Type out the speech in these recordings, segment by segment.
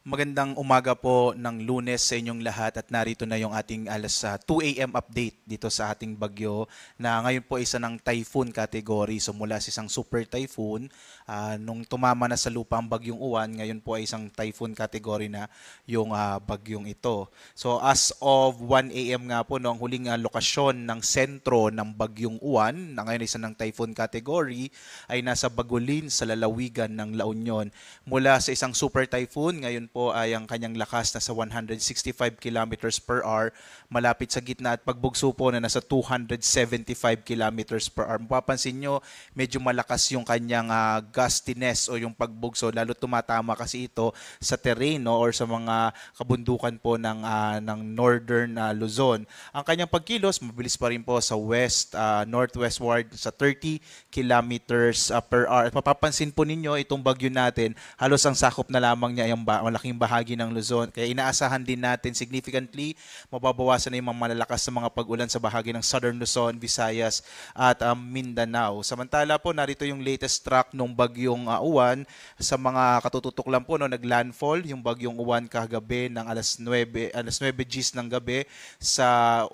Magandang umaga po ng Lunes sa inyong lahat at narito na yung ating alas 2 a.m. update dito sa ating bagyo na ngayon po isa ng typhoon category. So mula sa isang super typhoon, nung tumama na sa lupa ang bagyong Uwan, ngayon po ay isang typhoon category na yung bagyong ito. So as of 1 a.m. nga po, no, ang huling lokasyon ng sentro ng bagyong Uwan na ngayon ay isa ng typhoon category ay nasa Bagulin sa lalawigan ng La Union. Mula sa isang super typhoon, ngayon po ay ang kanyang lakas na sa 165 kilometers per hour, malapit sa gitna at pagbugso po na nasa 275 kilometers per hour. Mapapansin nyo, medyo malakas yung kanyang gustiness o yung pagbugso, lalo tumatama kasi ito sa terreno or sa mga kabundukan po ng northern Luzon. Ang kanyang pagkilos, mabilis pa rin po sa west, northwestward sa 30 kilometers per hour. At mapapansin po ninyo, itong bagyo natin, halos ang sakop na lamang niya ay ang malaking bahagi ng Luzon. Kaya inaasahan din natin significantly mababawasan na yung mga malalakas na mga pag-ulan sa bahagi ng Southern Luzon, Visayas at Mindanao. Samantala po, narito yung latest track ng bagyong Uwan. Sa mga katututok lang po, no, naglandfall yung bagyong Uwan kagabi ng alas 9 Gs ng gabi sa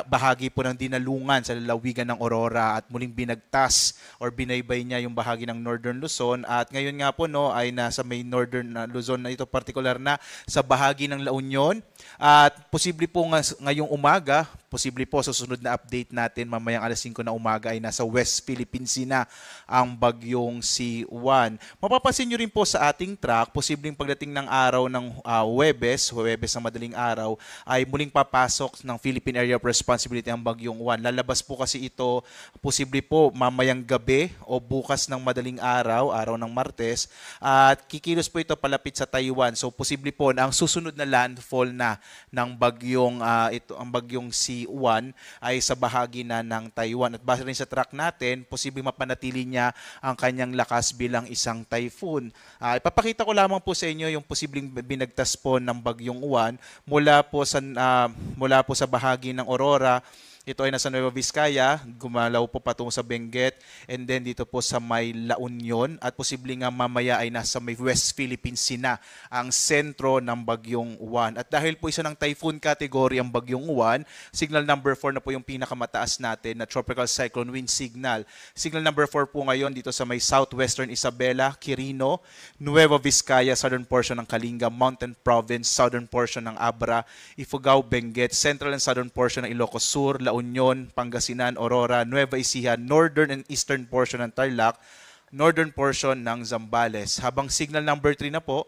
bahagi po ng dinalungan sa lalawigan ng Aurora at muling binagtas or binaybay niya yung bahagi ng Northern Luzon at ngayon nga po no ay nasa may Northern Luzon na ito, particular na sa bahagi ng La Union at posible po ngayong umaga, posible po sa susunod na update natin mamayang alas 5 na umaga ay nasa West Philippine Sea na ang bagyong si Juan. Mapapansin nyo rin po sa ating track, posibleng pagdating ng araw ng Huwebes ng madaling araw ay muling papasok ng Philippine Area of Responsibility ang bagyong Juan. Lalabas po kasi ito posible po mamayang gabi o bukas ng madaling araw ng Martes at kikilos po ito palapit sa Taiwan. So posible po na ang susunod na landfall na ng bagyong ang bagyong si Juan ay sa bahagi na ng Taiwan. At base rin sa track natin, posibleng mapanatili niya ang kanyang lakas bilang isang typhoon. Ipapakita ko lamang po sa inyo yung posibleng binagtas po ng bagyong Juan mula po sa bahagi ng Aurora. Ito ay nasa Nueva Vizcaya, gumalaw po patungo sa Benguet, and then dito po sa may La Union, at posibleng nga mamaya ay nasa may West Philippine Sea na ang sentro ng bagyong Juan. At dahil po isa ng typhoon category ang bagyong Juan, signal number 4 na po yung pinakamataas natin na tropical cyclone wind signal. Signal number 4 po ngayon dito sa may southwestern Isabela, Quirino, Nueva Vizcaya, southern portion ng Kalinga, Mountain Province, southern portion ng Abra, Ifugao, Benguet, central and southern portion ng Ilocos Sur, La Union, Pangasinan, Aurora, Nueva Ecija, northern and eastern portion ng Tarlac, northern portion ng Zambales. Habang signal number 3 na po